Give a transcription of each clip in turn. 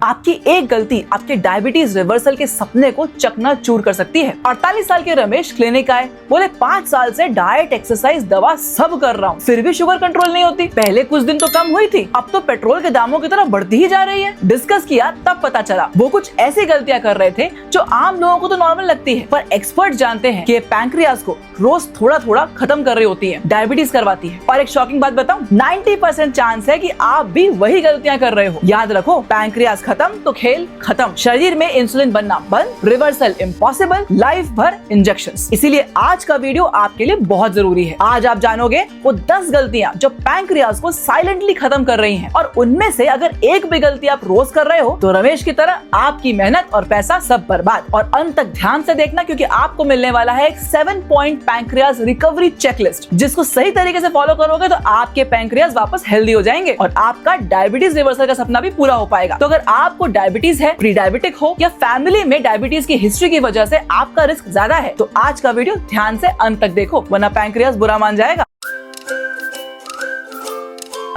आपकी एक गलती आपके डायबिटीज रिवर्सल के सपने को चकनाचूर कर सकती है। 48 साल के रमेश क्लिनिक आए, बोले 5 साल से डाइट, एक्सरसाइज, दवा सब कर रहा हूँ, फिर भी शुगर कंट्रोल नहीं होती। पहले कुछ दिन तो कम हुई थी, अब तो पेट्रोल के दामों की तरह बढ़ती ही जा रही है। डिस्कस किया तब पता चला वो कुछ ऐसी गलतियाँ कर रहे थे जो आम लोगों को तो नॉर्मल लगती है, पर एक्सपर्ट जानते हैं कि पैंक्रियाज को रोज थोड़ा थोड़ा खत्म कर रही होती है, डायबिटीज करवाती है। और एक शॉकिंग बात बताऊं, 90% चांस है कि आप भी वही गलतियां कर रहे हो। याद रखो, पैंक्रियाज खत्म तो खेल खत्म। शरीर में इंसुलिन बनना बंद, रिवर्सल इम्पॉसिबल, लाइफ भर इंजेक्शंस। इसीलिए आज का वीडियो आपके लिए बहुत जरूरी है। आज आप जानोगे वो 10 गलतियां जो पैंक्रियाज को साइलेंटली खत्म कर रही हैं, और उनमें से अगर एक भी गलती आप रोज कर रहे हो तो रमेश की तरह आपकी मेहनत और पैसा सब बर्बाद। और अंत तक ध्यान से देखना, क्योंकि आपको मिलने वाला है एक 7 पॉइंट पैंक्रियाज रिकवरी चेकलिस्ट, जिसको सही तरीके से फॉलो करोगे तो आपके पैंक्रियाज वापस हेल्दी हो जाएंगे और आपका डायबिटीज रिवर्सल का सपना भी पूरा हो पाएगा। तो अगर आपको डायबिटीज है, प्री डायबिटिक हो या फैमिली में डायबिटीज की हिस्ट्री की वजह से आपका रिस्क ज्यादा है, तो आज का वीडियो ध्यान से अंत तक देखो, वरना पैंक्रियाज बुरा मान जाएगा।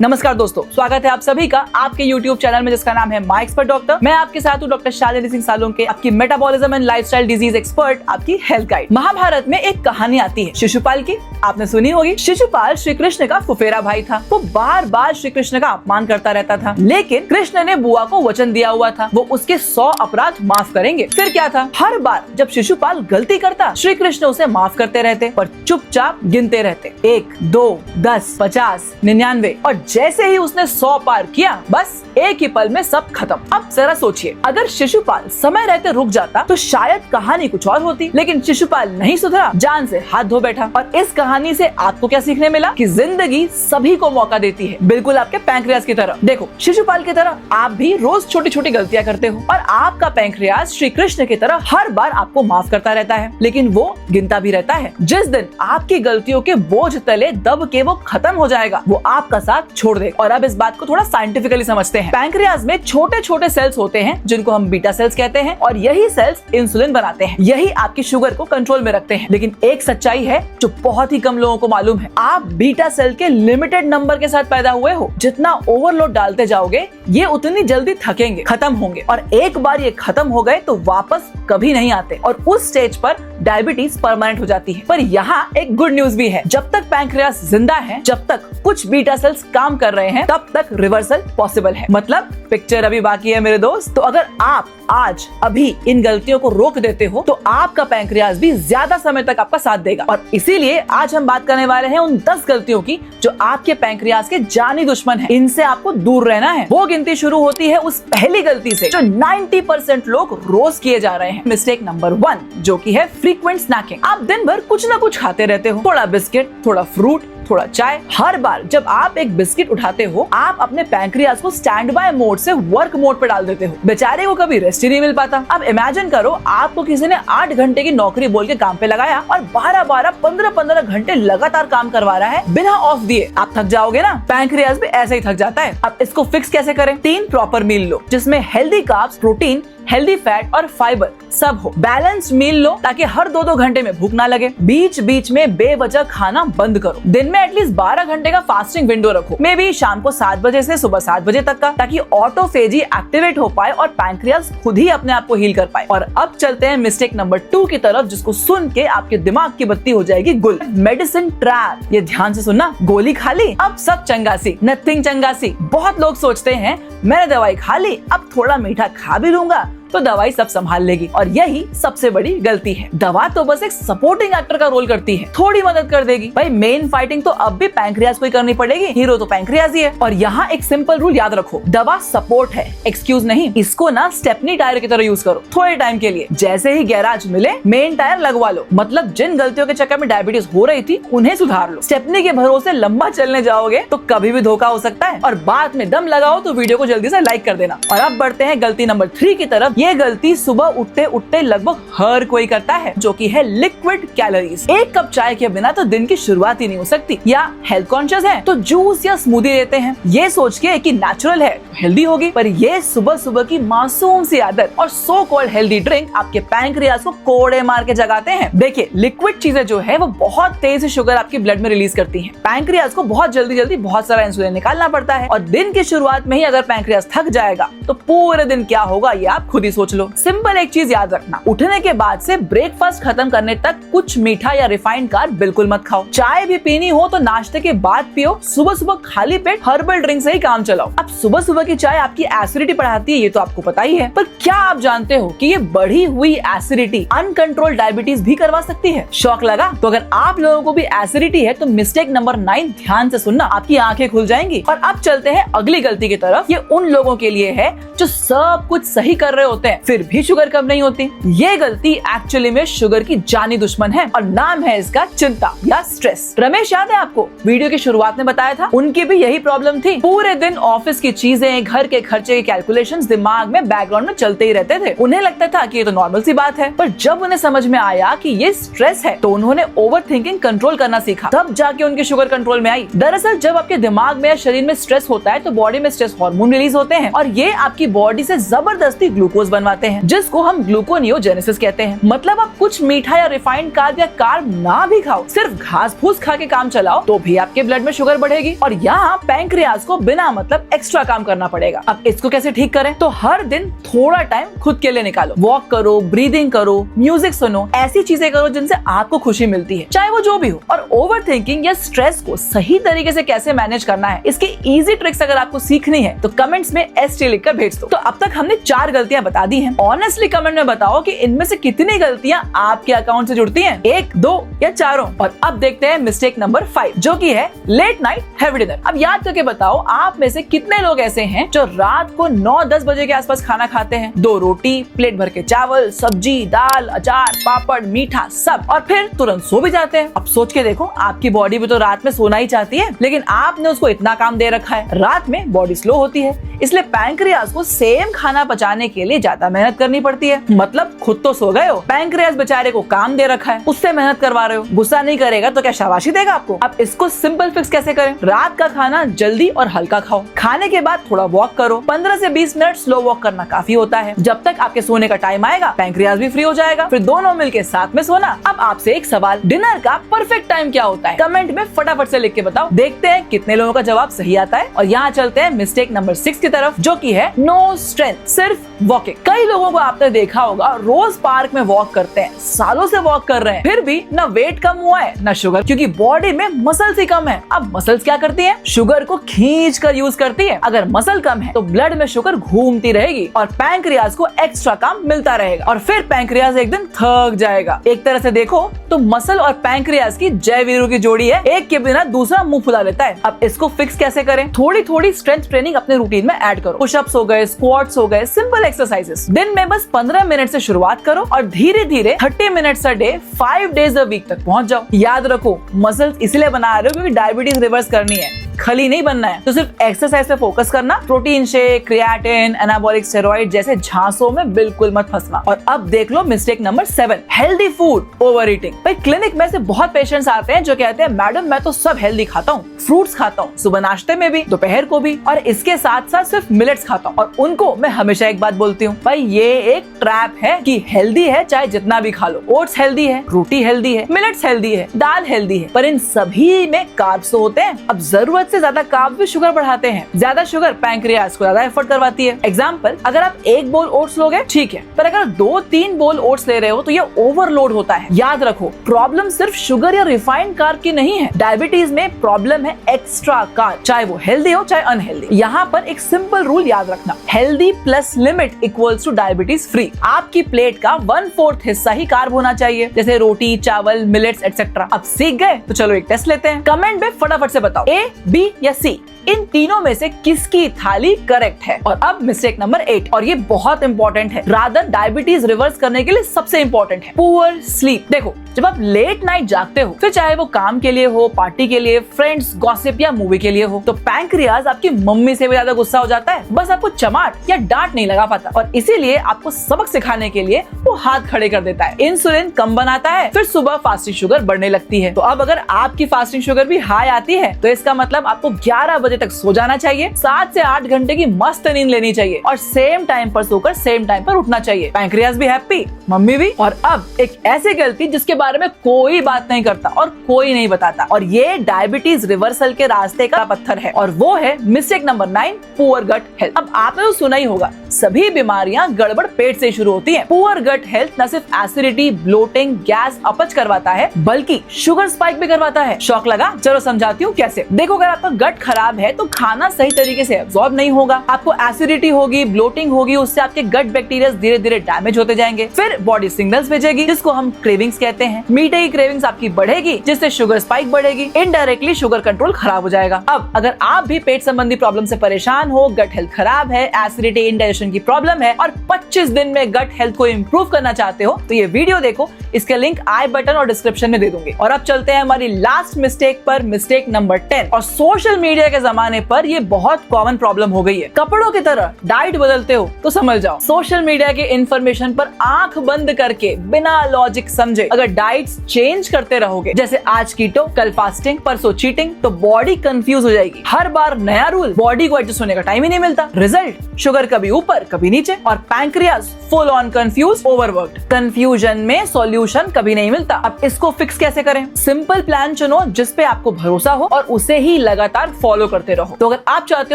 नमस्कार दोस्तों, स्वागत है आप सभी का आपके YouTube चैनल में जिसका नाम है माय एक्सपर्ट डॉक्टर। मैं आपके साथ हूँ डॉक्टर शालिनी सिंह सालुंके, आपकी metabolism and lifestyle disease expert, आपकी हेल्थ गाइड। महाभारत में एक कहानी आती है शिशुपाल की, आपने सुनी होगी। शिशुपाल श्री कृष्ण का फुफेरा भाई था। वो बार बार श्री कृष्ण का अपमान करता रहता था, लेकिन कृष्ण ने बुआ को वचन दिया हुआ था वो उसके 100 अपराध माफ करेंगे। फिर क्या था, हर बार जब शिशुपाल गलती करता श्री कृष्ण उसे माफ करते रहते, पर चुपचाप गिनते रहते, 1, 2, 10, 50, 99। और जैसे ही उसने 100 पार किया, बस एक ही पल में सब खत्म। अब जरा सोचिए, अगर शिशुपाल समय रहते रुक जाता तो शायद कहानी कुछ और होती, लेकिन शिशुपाल नहीं सुधरा, जान से हाथ धो बैठा। और इस कहानी से आपको क्या सीखने मिला कि जिंदगी सभी को मौका देती है, बिल्कुल आपके पैंक्रियाज की तरह। देखो, शिशुपाल की तरह आप भी रोज छोटी छोटी गलतियां करते हो, और आपका पैंक्रियाज श्री कृष्ण की तरह हर बार आपको माफ करता रहता है, लेकिन वो गिनता भी रहता है। जिस दिन आपकी गलतियों के बोझ तले दब के वो खत्म हो जाएगा, वो आपका साथ छोड़ दे। और अब इस बात को थोड़ा साइंटिफिकली समझते हैं। पैंक्रियाज में छोटे छोटे सेल्स होते हैं जिनको हम बीटा सेल्स कहते हैं, और यही सेल्स इंसुलिन बनाते हैं, यही आपकी शुगर को कंट्रोल में रखते हैं। लेकिन एक सच्चाई है जो बहुत ही कम लोगों को मालूम है, आप बीटा सेल के लिमिटेड नंबर के साथ पैदा हुए हो। जितना ओवरलोड डालते जाओगे ये उतनी जल्दी थकेंगे, खत्म होंगे, और एक बार ये खत्म हो गए तो वापस कभी नहीं आते, और उस स्टेज पर डायबिटीज परमानेंट हो जाती है। पर यहाँ एक गुड न्यूज भी है, जब तक पैंक्रियाज जिंदा है, जब तक कुछ बीटा सेल्स काम कर रहे हैं, तब तक रिवर्सल पॉसिबल है। मतलब पिक्चर अभी बाकी है मेरे दोस्त। तो अगर आप आज अभी इन गलतियों को रोक देते हो तो आपका पैंक्रियाज भी ज्यादा समय तक आपका साथ देगा। और इसीलिए आज हम बात करने वाले हैं उन 10 गलतियों की जो आपके पैंक्रियाज के जानी दुश्मन है। इनसे आपको दूर रहना है। वो गिनती शुरू होती है उस पहली गलती से जो 90% लोग रोज किए जा रहे हैं। मिस्टेक नंबर 1, जो की है फ्रीक्वेंट स्नैकिंग। आप दिन भर कुछ ना कुछ खाते रहते हो, थोड़ा बिस्किट, थोड़ा फ्रूट, थोड़ा चाय। हर बार जब आप एक बिस्किट उठाते हो, आप अपने पैंक्रियाज को स्टैंड बाय मोड से वर्क मोड पे डाल देते हो। बेचारे को कभी रेस्ट ही नहीं मिल पाता। अब इमेजिन करो, आपको किसी ने 8 घंटे की नौकरी बोल के काम पे लगाया और 12-12, 15-15 घंटे लगातार काम करवा रहा है बिना ऑफ दिए। आप थक जाओगे ना, पैंक्रियाज भी ऐसे ही थक जाता है। अब इसको फिक्स कैसे करें? 3 प्रॉपर मील लो, जिसमें healthy carbs, protein, healthy fat और फाइबर सब हो। बैलेंस्ड मील लो ताकि हर 2-2 घंटे में भूख ना लगे। बीच बीच में बेवजह खाना बंद करो। दिन में एटलीस्ट 12 घंटे का फास्टिंग विंडो रखो, मे बी शाम को 7 बजे से सुबह 7 बजे तक का, ताकि ऑटोफेजी एक्टिवेट हो पाए और पैंक्रियाज खुद ही अपने आप को हील कर पाए। और अब चलते हैं मिस्टेक नंबर 2 की तरफ, जिसको सुन के आपके दिमाग की बत्ती हो जाएगी गुल। Medicine trap. ये ध्यान से सुनना, गोली खा ली अब सब चंगासी, नथिंग चंगासी। बहुत लोग सोचते हैं मैंने दवाई खा ली, अब थोड़ा मीठा खा भी लूंगा तो दवाई सब संभाल लेगी, और यही सबसे बड़ी गलती है। दवा तो बस एक सपोर्टिंग एक्टर का रोल करती है, थोड़ी मदद कर देगी। भाई मेन फाइटिंग तो अब भी पैंक्रियाज को ही करनी पड़ेगी, हीरो तो पैंक्रियाज ही है। और यहाँ एक सिंपल रूल याद रखो, दवा सपोर्ट है, एक्सक्यूज नहीं। इसको ना स्टेपनी टायर की तरह यूज करो थोड़े टाइम के लिए। जैसे ही गैराज मिले मेन टायर लगवा लो। मतलब जिन गलतियों के चक्कर में डायबिटीज हो रही थी उन्हें सुधार लो। स्टेपनी के भरोसे लंबा चलने जाओगे तो कभी भी धोखा हो सकता है। और बात में दम लगाओ तो वीडियो को जल्दी से लाइक कर देना। और अब बढ़ते हैं गलती नंबर 3 की तरफ। ये गलती सुबह उठते उठते लगभग हर कोई करता है, जो कि है लिक्विड कैलोरीज। एक कप चाय के बिना तो दिन की शुरुआत ही नहीं हो सकती। या हेल्थ कॉन्शियस है तो जूस या स्मूदी लेते हैं ये सोच के कि नेचुरल है हेल्दी होगी, पर ये सुबह सुबह की मासूम सी आदत और सो कॉल्ड हेल्दी ड्रिंक आपके पैंक्रियाज को कोड़े मार के जगाते हैं। देखिए, लिक्विड चीजें जो है वो बहुत तेज से शुगर आपकी ब्लड में रिलीज करती हैं। पैंक्रियाज को बहुत जल्दी बहुत सारा इंसुलिन निकालना पड़ता है और दिन की शुरुआत में ही अगर पैंक्रियाज थक जाएगा तो पूरे दिन क्या होगा ये आप खुद ही सोच लो। सिंपल एक चीज याद रखना, उठने के बाद से ब्रेकफास्ट खत्म करने तक कुछ मीठा या रिफाइंड कार्ब बिल्कुल मत खाओ। चाय भी पीनी हो तो नाश्ते के बाद पियो। सुबह सुबह खाली पेट हर्बल ड्रिंक से ही काम चलाओ। अब सुबह सुबह की चाय आपकी एसिडिटी बढ़ाती है, ये तो आपको पता ही है, पर क्या आप जानते हो कि ये बढ़ी हुई एसिडिटी अनकंट्रोल्ड डायबिटीज भी करवा सकती है? शौक लगा? तो अगर आप लोगों को भी एसिडिटी है तो मिस्टेक नंबर 9 ध्यान से सुनना, आपकी आंखें खुल जाएंगी। और अब चलते हैं अगली गलती की तरफ। ये उन लोगों के लिए है जो सब कुछ सही कर रहे होते हैं फिर भी शुगर कम नहीं होती। ये गलती एक्चुअली में शुगर की जानी दुश्मन है और नाम है इसका चिंता या स्ट्रेस। रमेश याद है आपको? वीडियो की शुरुआत में बताया था उनकी भी यही प्रॉब्लम थी। पूरे दिन ऑफिस की चीजें, घर के खर्चे के कैलकुलेशंस दिमाग में बैकग्राउंड में चलते ही रहते थे। उन्हें लगता था कि ये तो नॉर्मल सी बात है, पर जब उन्हें समझ में आया कि ये स्ट्रेस है तो उन्होंने ओवर थिंकिंग कंट्रोल करना सीखा, तब जाके उनकी शुगर कंट्रोल में आई। दरअसल जब आपके दिमाग में या शरीर में स्ट्रेस होता है तो बॉडी में स्ट्रेस हार्मोन रिलीज होते हैं और ये आपकी बॉडी से जबरदस्ती ग्लूकोज बनवाते हैं, जिसको हम ग्लूकोनियोजेनेसिस कहते हैं। मतलब आप कुछ मीठा या रिफाइंड कार्ब या कार्ब ना भी खाओ, सिर्फ घास फूस खा के काम चलाओ तो भी आपके ब्लड में शुगर बढ़ेगी और यहाँ पैंक्रियाज को बिना मतलब एक्स्ट्रा काम करना पड़ेगा। अब इसको कैसे ठीक करें? तो हर दिन थोड़ा टाइम खुद के लिए निकालो। वॉक करो, ब्रीदिंग करो, म्यूजिक सुनो, ऐसी चीजें करो जिनसे आपको खुशी मिलती है, चाहे वो जो भी हो। और ओवर थिंकिंग या स्ट्रेस को सही तरीके से कैसे मैनेज करना है, इसकी इजी ट्रिक्स अगर आपको सीखनी है तो कमेंट्स में ST लिखकर भेज दो। तो अब तक हमने 4 गलतियां बता दी हैं। ऑनेस्टली कमेंट में बताओ कि इनमें से कितनी गलतियां आपके अकाउंट से जुड़ती हैं, 1, 2 या चारों। और अब देखते हैं मिस्टेक नंबर 5, जो कि है लेट नाइट हैवी डिनर। अब याद करके बताओ, आप में से कितने लोग ऐसे हैं जो रात को 9-10 बजे के आसपास खाना खाते हैं? 2 रोटी, प्लेट भर के चावल, सब्जी, दाल, अचार, पापड़, मीठा सब, और फिर तुरंत सो भी जाते हैं। अब सोच के देखो, आपकी बॉडी भी तो रात में सोना ही चाहती है, लेकिन आपने उसको इतना काम दे रखा है। रात में बॉडी स्लो होती है, इसलिए पैंक्रियाज को सेम खाना पचाने के लिए ज्यादा मेहनत करनी पड़ती है। मतलब खुद तो सो गए हो, पैंक्रियाज बेचारे को काम दे रखा है, उससे मेहनत करवा रहे हो। गुस्सा नहीं करेगा तो क्या शाबाशी देगा आपको? अब इसको सिंपल फिक्स कैसे करें? रात का खाना जल्दी और हल्का खाओ। खाने के बाद थोड़ा वॉक करो, 15 से 20 मिनट स्लो वॉक करना काफी होता है। जब तक आपके सोने का टाइम आएगा पैंक्रियाज भी फ्री हो जाएगा, फिर दोनों मिलके साथ में सोना। अब आपसे एक सवाल, डिनर का परफेक्ट टाइम क्या होता है? कमेंट में फटाफट से लिख के बताओ, देखते हैं कितने लोगों का जवाब सही आता है। और यहाँ चलते हैं मिस्टेक नंबर 6 की तरफ, जो की है नो स्ट्रेंथ, सिर्फ वॉकिंग। कई लोगों को आपने देखा होगा रोज पार्क में वॉक करते हैं, सालों से वॉक कर रहे हैं, फिर भी न वेट कम हुआ है न शुगर, क्योंकि बॉडी में मसल्स ही कम है। अब मसल्स क्या करती हैं? शुगर को खींच कर यूज करती है। अगर मसल कम है तो ब्लड में शुगर घूमती रहेगी और पैंक्रियाज को एक्स्ट्रा काम मिलता रहेगा और फिर पैंक्रियाज एक दिन थक जाएगा। एक तरह से देखो तो मसल और पैंक्रियाज की जय वीरू की जोड़ी है, एक के बिना दूसरा मुंह फुला लेता है। अब इसको फिक्स कैसे करें? थोड़ी थोड़ी स्ट्रेंथ ट्रेनिंग अपने रूटीन में ऐड करो। पुशअप्स हो गए, स्क्वाट्स हो गए, सिंपल एक्सरसाइजेस। दिन में बस 15 मिनट से शुरुआत करो और धीरे धीरे 30 minutes a day 5 days a week तक पहुंच जाओ। याद रखो, मसल्स इसलिए बना रहे हो क्योंकि डायबिटीज रिवर्स करनी है, खली नहीं बनना है। तो सिर्फ एक्सरसाइज पे फोकस करना, protein shake, creatine, anabolic steroid जैसे झांसों में बिल्कुल मत फंसना। और अब देख लो mistake number 7, healthy food overeating. भाई क्लिनिक में से बहुत पेशेंट्स आते हैं जो कहते हैं मैडम मैं तो सब हेल्दी खाता हूँ, फ्रूट्स खाता हूँ, सुबह नाश्ते में भी, दोपहर को भी, और इसके साथ साथ सिर्फ मिलेट्स खाता हूँ। और उनको मैं हमेशा एक बात बोलती हूँ, भाई ये एक ट्रैप है कि हेल्दी है चाहे जितना भी खा लो। ओट्स हेल्दी है, रोटी हेल्दी है, मिलेट्स हेल्दी है, दाल हेल्दी है, पर इन सभी में कार्ब्स तो होते हैं। अब जरूरत से ज्यादा कार्ब भी शुगर बढ़ाते हैं। ज्यादा शुगर पैंक्रियाज को ज्यादा एफर्ट करवाती है। एग्जाम्पल, अगर आप 1 बोल ओट्स लोगे ठीक है, पर अगर 2-3 बोल ओट्स ले रहे हो तो ये ओवरलोड होता है। याद रखो, प्रॉब्लम सिर्फ शुगर या रिफाइंड कार्ब की नहीं है। डायबिटीज में प्रॉब्लम है एक्स्ट्रा कार्ब, चाहे वो हेल्दी हो चाहे अनहेल्दी। यहाँ पर एक सिंपल रूल याद रखना, healthy plus limit equals two diabetes free. आपकी प्लेट का 1/4 हिस्सा ही कार्ब होना चाहिए, जैसे रोटी, चावल, मिलेट्स एक्सेट्रा। अब सीख गए तो चलो एक टेस्ट लेते हैं। कमेंट में फटाफट से बताओ, A, B या C, इन तीनों में से किसकी थाली करेक्ट है? और अब मिस्टेक नंबर 8, और ये बहुत इंपॉर्टेंट है, रादर डायबिटीज रिवर्स करने के लिए सबसे इंपॉर्टेंट है, पुअर स्लीप। देखो जब आप लेट नाइट जागते हो, फिर चाहे वो काम के लिए हो, पार्टी के लिए, फ्रेंड्स, गॉसिप या मूवी के लिए हो, तो पैंक्रियाज आपकी मम्मी से भी ज्यादा गुस्सा हो जाता है। बस आपको चमाट या डांट नहीं लगा पाता और इसीलिए आपको सबक सिखाने के लिए वो हाथ खड़े कर देता है। इंसुलिन कम बनाता है, फिर सुबह फास्टिंग शुगर बढ़ने लगती है। तो अब अगर आपकी फास्टिंग शुगर भी हाई आती है तो इसका मतलब आपको 11 बजे तक सो जाना चाहिए, 7 से 8 घंटे की मस्त नींद लेनी चाहिए और सेम टाइम पर सोकर सेम टाइम पर उठना चाहिए। पैंक्रियाज भी हैप्पी, मम्मी भी। और अब एक ऐसी गलती जिसके बारे में कोई बात नहीं करता और कोई नहीं बताता, और ये डायबिटीज रिवर्सल के रास्ते का पत्थर है, और वो है mistake number 9, poor gut health. अब आपने तो सुना ही होगा, सभी बीमारियां गड़बड़ पेट से शुरू होती हैं। पुअर गट हेल्थ न सिर्फ एसिडिटी, ब्लोटिंग, गैस, अपच करवाता है, बल्कि शुगर स्पाइक भी करवाता है। शौक लगा? चलो समझाती हूँ कैसे। देखो, अगर आपका गट खराब है तो खाना सही तरीके से एब्जॉर्ब नहीं होगा, आपको एसिडिटी होगी, ब्लोटिंग होगी, उससे आपके गट बैक्टीरिया धीरे धीरे डैमेज होते जाएंगे। फिर बॉडी सिग्नल्स भेजेगी जिसको हम क्रेविंग्स कहते हैं। मीठे की क्रेविंग्स आपकी बढ़ेगी जिससे शुगर स्पाइक बढ़ेगी, इनडायरेक्टली शुगर कंट्रोल खराब हो जाएगा। अब अगर आप भी पेट संबंधी प्रॉब्लम से परेशान हो, गट हेल्थ खराब है, एसिडिटी, इंडाइजेशन की प्रॉब्लम है और 25 दिन में गट हेल्थ को इम्प्रूव करना चाहते हो, तो ये वीडियो देखो। इसके लिंक आई बटन और डिस्क्रिप्शन में दे दूंगी। और अब चलते हैं हमारी लास्ट मिस्टेक पर, मिस्टेक नंबर 10। और सोशल मीडिया के जमाने पर ये बहुत कॉमन प्रॉब्लम हो गई है। कपड़ों की तरह डाइट बदलते हो तो समझ जाओ, सोशल मीडिया के इंफॉर्मेशन पर आंख बंद करके बिना लॉजिक समझे अगर डाइट्स चेंज करते रहोगे, जैसे आज कीटो, कल फास्टिंग, परसों चीटिंग, तो बॉडी कंफ्यूज हो जाएगी। हर बार नया रूल, बॉडी को एडजस्ट होने का टाइम ही नहीं मिलता। रिजल्ट, शुगर कभी ऊपर कभी नीचे और pancreas full on confuse, overworked. Confusion में सॉल्यूशन कभी नहीं मिलता। अब इसको फिक्स कैसे करें? सिंपल प्लान चुनो जिस पे आपको भरोसा हो और उसे ही लगातार फॉलो करते रहो। तो अगर आप चाहते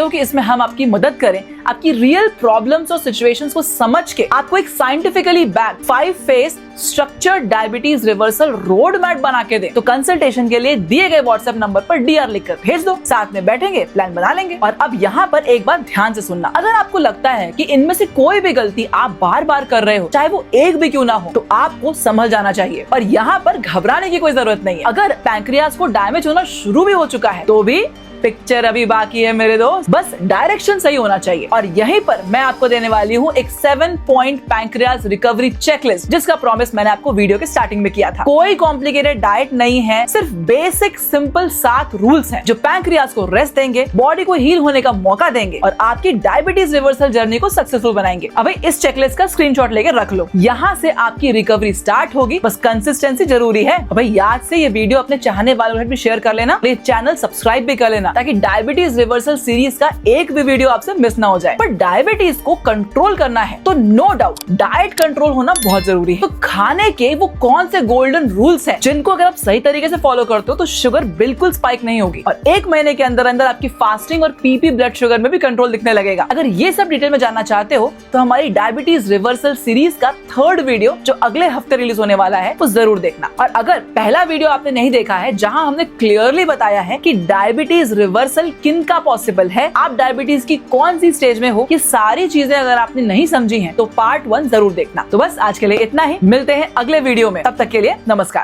हो कि इसमें हम आपकी मदद करें, आपकी रियल प्रॉब्लम्स और सिचुएशंस को समझ के आपको एक scientifically backed 5 phase structured diabetes reversal road map बना के दे, तो कंसल्टेशन के लिए दिए गए व्हाट्सएप नंबर पर DR लिखकर भेज दो। साथ में बैठेंगे, प्लान बना लेंगे। और अब यहाँ पर एक बात ध्यान से सुनना, अगर आपको लगता है कि इनमें से कोई भी गलती आप बार बार कर रहे हो, चाहे वो एक भी क्यों ना हो, तो आपको संभल जाना चाहिए और यहाँ पर घबराने की कोई जरूरत नहीं है। अगर पैंक्रियाज को डैमेज होना शुरू भी हो चुका है तो भी पिक्चर अभी बाकी है मेरे दोस्त, बस डायरेक्शन सही होना चाहिए। और यहीं पर मैं आपको देने वाली हूँ एक 7 पॉइंट पैंक्रियाज रिकवरी चेकलिस्ट, जिसका प्रॉमिस मैंने आपको वीडियो के स्टार्टिंग में किया था। कोई कॉम्प्लिकेटेड डाइट नहीं है, सिर्फ बेसिक सिंपल 7 रूल्स हैं जो पैंक्रियाज को रेस्ट देंगे, बॉडी को हील होने का मौका देंगे और आपकी डायबिटीज रिवर्सल जर्नी को सक्सेसफुल बनाएंगे। अब इस चेकलिस्ट का स्क्रीनशॉट लेके रख लो, यहाँ से आपकी रिकवरी स्टार्ट होगी। बस कंसिस्टेंसी जरूरी है। अब याद से ये वीडियो अपने चाहने वालों के साथ भी शेयर कर लेना, चैनल सब्सक्राइब भी कर लेना ताकि डायबिटीज रिवर्सल सीरीज का एक भी वीडियो आपसे मिस ना हो जाए। पर डायबिटीज को कंट्रोल करना है तो नो डाउट डाइट कंट्रोल होना बहुत जरूरी है। तो खाने के वो कौन से गोल्डन रूल्स हैं जिनको अगर आप सही तरीके से फॉलो करते हो तो शुगर बिल्कुल स्पाइक नहीं होगी और 1 महीने के अंदर अंदर आपकी फास्टिंग और PP ब्लड शुगर में भी कंट्रोल दिखने लगेगा। अगर ये सब डिटेल में जानना चाहते हो तो हमारी डायबिटीज रिवर्सल सीरीज का 3rd वीडियो जो अगले हफ्ते रिलीज होने वाला है वो जरूर देखना। और अगर पहला वीडियो आपने नहीं देखा है जहाँ हमने क्लियरली बताया है कि डायबिटीज रिवर्सल किन का पॉसिबल है, आप डायबिटीज की कौन सी स्टेज में हो, ये सारी चीजें अगर आपने नहीं समझी हैं तो पार्ट 1 जरूर देखना। तो बस आज के लिए इतना ही, मिलते हैं अगले वीडियो में, तब तक के लिए नमस्कार।